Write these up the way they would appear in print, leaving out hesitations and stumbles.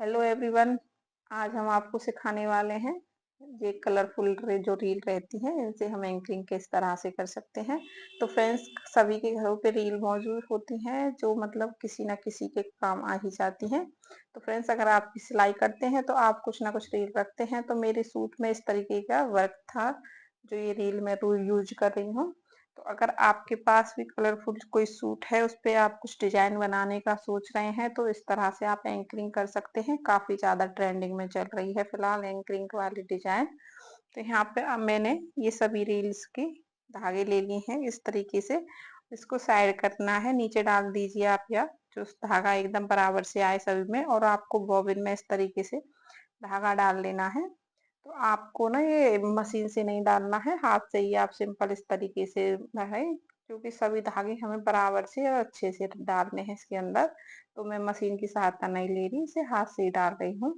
Hello everyone. आज हम आपको सिखाने वाले हैं ये कलरफुल जो रील रहती है इनसे हम एंकरिंग किस तरह से कर सकते हैं। तो फ्रेंड्स, सभी के घरों पे रील मौजूद होती हैं जो मतलब किसी ना किसी के काम आ ही जाती हैं। तो फ्रेंड्स, अगर आप भी सिलाई करते हैं तो आप कुछ ना कुछ रील रखते हैं। तो मेरे सूट में इस तरीके का वर्क था जो ये रील मैं यूज कर रही हूँ। तो अगर आपके पास भी कलरफुल कोई सूट है उस पे आप कुछ डिजाइन बनाने का सोच रहे हैं तो इस तरह से आप एंकरिंग कर सकते हैं। काफी ज्यादा ट्रेंडिंग में चल रही है फिलहाल एंकरिंग वाली डिजाइन। तो यहाँ पे अब मैंने ये सभी रील्स के धागे ले लिए हैं इस तरीके से। इसको साइड करना है, नीचे डाल दीजिए आप, या जो धागा एकदम बराबर से आए सभी में, और आपको बॉबिन में इस तरीके से धागा डाल लेना है। तो आपको ना ये मशीन से नहीं डालना है, हाथ से ही आप सिंपल इस तरीके से है, क्योंकि सभी धागे हमें बराबर से और अच्छे से डालने हैं इसके अंदर। तो मैं मशीन की सहायता नहीं ले रही, इसे हाथ से ही डाल रही हूँ।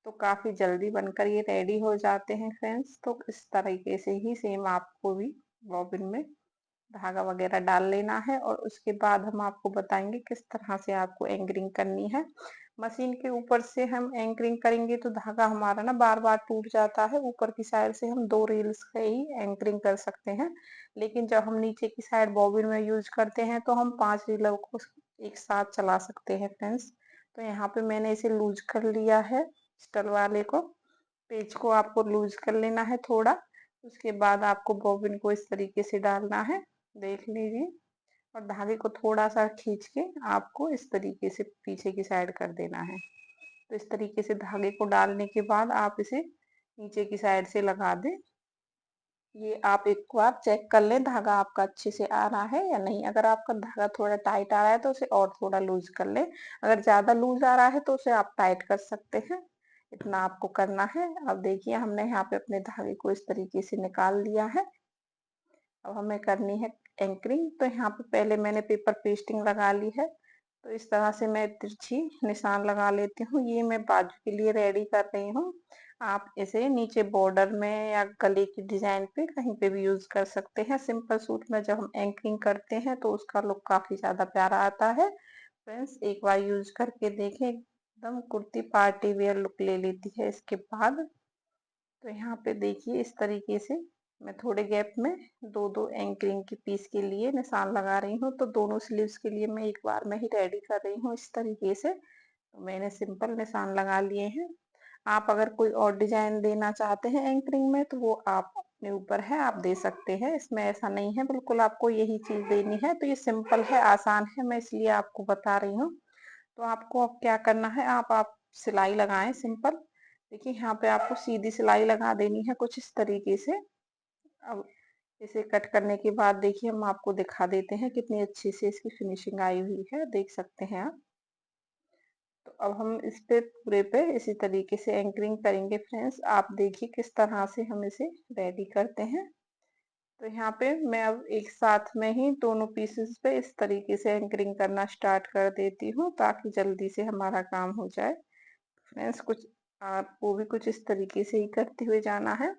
तो काफी जल्दी बनकर ये रेडी हो जाते हैं फ्रेंड्स। तो इस तरीके से ही सेम आपको भी बॉबिन में धागा वगैरह डाल लेना है, और उसके बाद हम आपको बताएंगे किस तरह से आपको एंकरिंग करनी है। मशीन के ऊपर से हम एंकरिंग करेंगे तो धागा हमारा ना बार बार टूट जाता है। ऊपर की साइड से हम 2 रील्स से ही एंकरिंग कर सकते हैं, लेकिन जब हम नीचे की साइड बॉबिन में यूज करते हैं तो हम 5 रीलों को एक साथ चला सकते हैं फ्रेंड्स। तो यहाँ पे मैंने इसे लूज कर लिया है, स्टल वाले को, पेज को आपको लूज कर लेना है थोड़ा। उसके बाद आपको बॉबिन को इस तरीके से डालना है, देख लीजिए, और धागे को थोड़ा सा खींच के आपको इस तरीके से पीछे की साइड कर देना है। तो इस तरीके से धागे को डालने के बाद आप इसे नीचे की साइड से लगा दें। ये आप एक बार चेक कर लें धागा आपका अच्छे से आ रहा है या नहीं। अगर आपका धागा थोड़ा टाइट आ रहा है तो उसे और थोड़ा लूज कर लें। अगर ज्यादा लूज आ रहा है तो उसे आप टाइट कर सकते हैं। इतना आपको करना है। अब देखिए, हमने यहाँ पे अपने धागे को इस तरीके से निकाल लिया है। अब हमें करनी है एंकरिंग। तो यहाँ पे पहले मैंने पेपर पेस्टिंग लगा ली है। तो इस तरह से मैं तिरछी निशान लगा लेती हूँ। ये मैं बाजू के लिए रेडी कर रही हूँ। आप इसे नीचे बॉर्डर में या गले की डिजाइन पे कहीं पे भी यूज कर सकते हैं। सिंपल सूट में जब हम एंकरिंग करते हैं तो उसका लुक काफी ज्यादा प्यारा आता है। फ्रेंड्स, एक बार यूज करके देखें, एकदम कुर्ती पार्टी वेयर लुक ले लेती है इसके बाद। तो यहाँ पे देखिए, इस तरीके से मैं थोड़े गैप में दो दो एंकरिंग के पीस के लिए निशान लगा रही हूँ। तो दोनों स्लीव्स के लिए मैं एक बार में ही रेडी कर रही हूँ इस तरीके से। तो मैंने सिंपल निशान लगा लिए हैं। आप अगर कोई और डिजाइन देना चाहते हैं एंकरिंग में तो वो आप अपने ऊपर है, आप दे सकते हैं। इसमें ऐसा नहीं है बिल्कुल आपको यही चीज देनी है। तो ये सिंपल है, आसान है, मैं इसलिए आपको बता रही हूँ। तो आपको अब क्या करना है, आप सिलाई लगाएं सिंपल। देखिए, यहाँ पे आपको सीधी सिलाई लगा देनी है कुछ इस तरीके से। अब इसे कट करने के बाद देखिए, हम आपको दिखा देते हैं कितनी अच्छी से इसकी फिनिशिंग आई हुई है, देख सकते हैं आप। तो अब हम इस पे पूरे पे इसी तरीके से एंकरिंग करेंगे फ्रेंड्स। आप देखिए किस तरह से हम इसे रेडी करते हैं। तो यहाँ पे मैं अब एक साथ में ही दोनों पीसेस पे इस तरीके से एंकरिंग करना स्टार्ट कर देती हूँ ताकि जल्दी से हमारा काम हो जाए। फ्रेंड्स, कुछ आपको भी कुछ इस तरीके से ही करते हुए जाना है।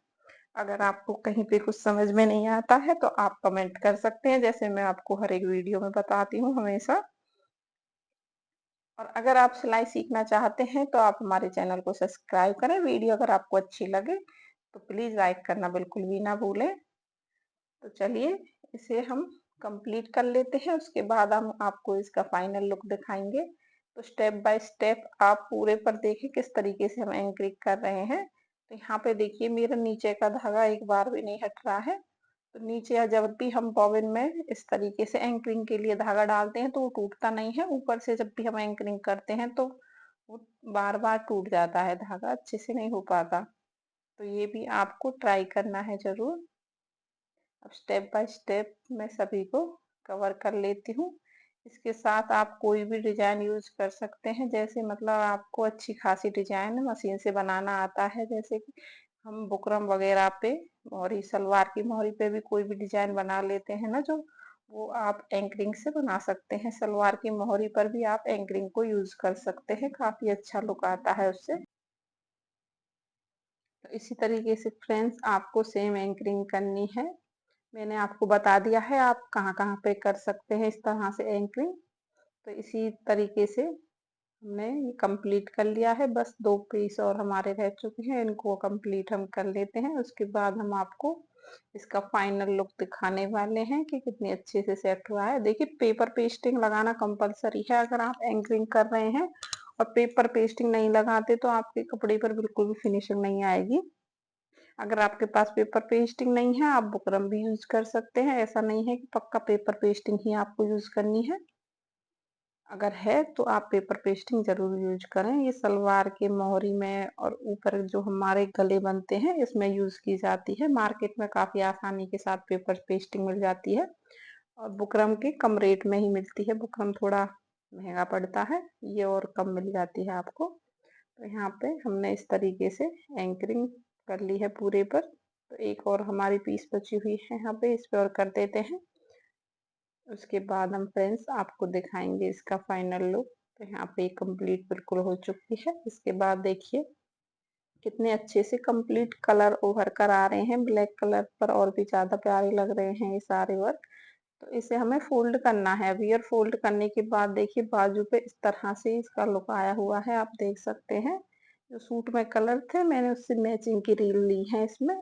अगर आपको कहीं पे कुछ समझ में नहीं आता है तो आप कमेंट कर सकते हैं, जैसे मैं आपको हर एक वीडियो में बताती हूँ हमेशा। और अगर आप सिलाई सीखना चाहते हैं तो आप हमारे चैनल को सब्सक्राइब करें। वीडियो अगर आपको अच्छी लगे तो प्लीज लाइक करना बिल्कुल भी ना भूलें। तो चलिए, इसे हम कंप्लीट कर लेते हैं, उसके बाद हम आपको इसका फाइनल लुक दिखाएंगे। तो स्टेप बाय स्टेप आप पूरे पर देखिए किस तरीके से हम एंकरिंग कर रहे हैं। तो यहाँ पे देखिए, मेरा नीचे का धागा एक बार भी नहीं हट रहा है। तो नीचे या जब भी हम बॉबिन में इस तरीके से एंकरिंग के लिए धागा डालते हैं तो वो टूटता नहीं है। ऊपर से जब भी हम एंकरिंग करते हैं तो वो बार बार टूट जाता है, धागा अच्छे से नहीं हो पाता। तो ये भी आपको ट्राई करना है जरूर। अब स्टेप बाय स्टेप मैं सभी को कवर कर लेती हूँ। इसके साथ आप कोई भी डिजाइन यूज कर सकते हैं, जैसे मतलब आपको अच्छी खासी डिजाइन मशीन से बनाना आता है। जैसे कि हम बुकरम वगैरह पे, मोहरी सलवार की मोहरी पे भी कोई भी डिजाइन बना लेते हैं ना, जो वो आप एंकरिंग से बना सकते हैं। सलवार की मोहरी पर भी आप एंकरिंग को यूज कर सकते हैं, काफी अच्छा लुक आता है उससे। तो इसी तरीके से फ्रेंड्स, आपको सेम एंकरिंग करनी है। मैंने आपको बता दिया है आप कहाँ कहाँ पे कर सकते हैं इस तरह से एंकरिंग। तो इसी तरीके से हमने ये कंप्लीट कर लिया है, बस 2 पीस और हमारे रह चुके हैं, इनको कंप्लीट हम कर लेते हैं। उसके बाद हम आपको इसका फाइनल लुक दिखाने वाले हैं कि कितनी अच्छे से सेट हुआ है। देखिए, पेपर पेस्टिंग लगाना कंपल्सरी है अगर आप एंकरिंग कर रहे हैं, और पेपर पेस्टिंग नहीं लगाते तो आपके कपड़े पर बिल्कुल भी फिनिशिंग नहीं आएगी। अगर आपके पास पेपर पेस्टिंग नहीं है, आप बुकरम भी यूज़ कर सकते हैं, ऐसा नहीं है कि पक्का पेपर पेस्टिंग ही आपको यूज़ करनी है। अगर है तो आप पेपर पेस्टिंग ज़रूर यूज़ करें। ये सलवार के मोहरी में और ऊपर जो हमारे गले बनते हैं, इसमें यूज़ की जाती है। मार्केट में काफ़ी आसानी के साथ पेपर पेस्टिंग मिल जाती है, और बुकरम के कम रेट में ही मिलती है। बुकरम थोड़ा महँगा पड़ता है, ये और कम मिल जाती है आपको। तो यहाँ पे हमने इस तरीके से एंकरिंग कर ली है पूरे पर। तो एक और हमारी पीस बची हुई है यहाँ पे, इस पे और कर देते हैं। उसके बाद हम फ्रेंड्स आपको दिखाएंगे इसका फाइनल लुक। तो यहाँ पे कंप्लीट बिल्कुल हो चुकी है। इसके बाद देखिए कितने अच्छे से कंप्लीट कलर उभर कर आ रहे हैं ब्लैक कलर पर, और भी ज्यादा प्यारे लग रहे हैं ये सारे वर्क। तो इसे हमें फोल्ड करना है अभी, और फोल्ड करने के बाद देखिए बाजू पे इस तरह से इसका लुक आया हुआ है, आप देख सकते हैं। जो सूट में कलर थे मैंने उससे मैचिंग की रील ली है इसमें,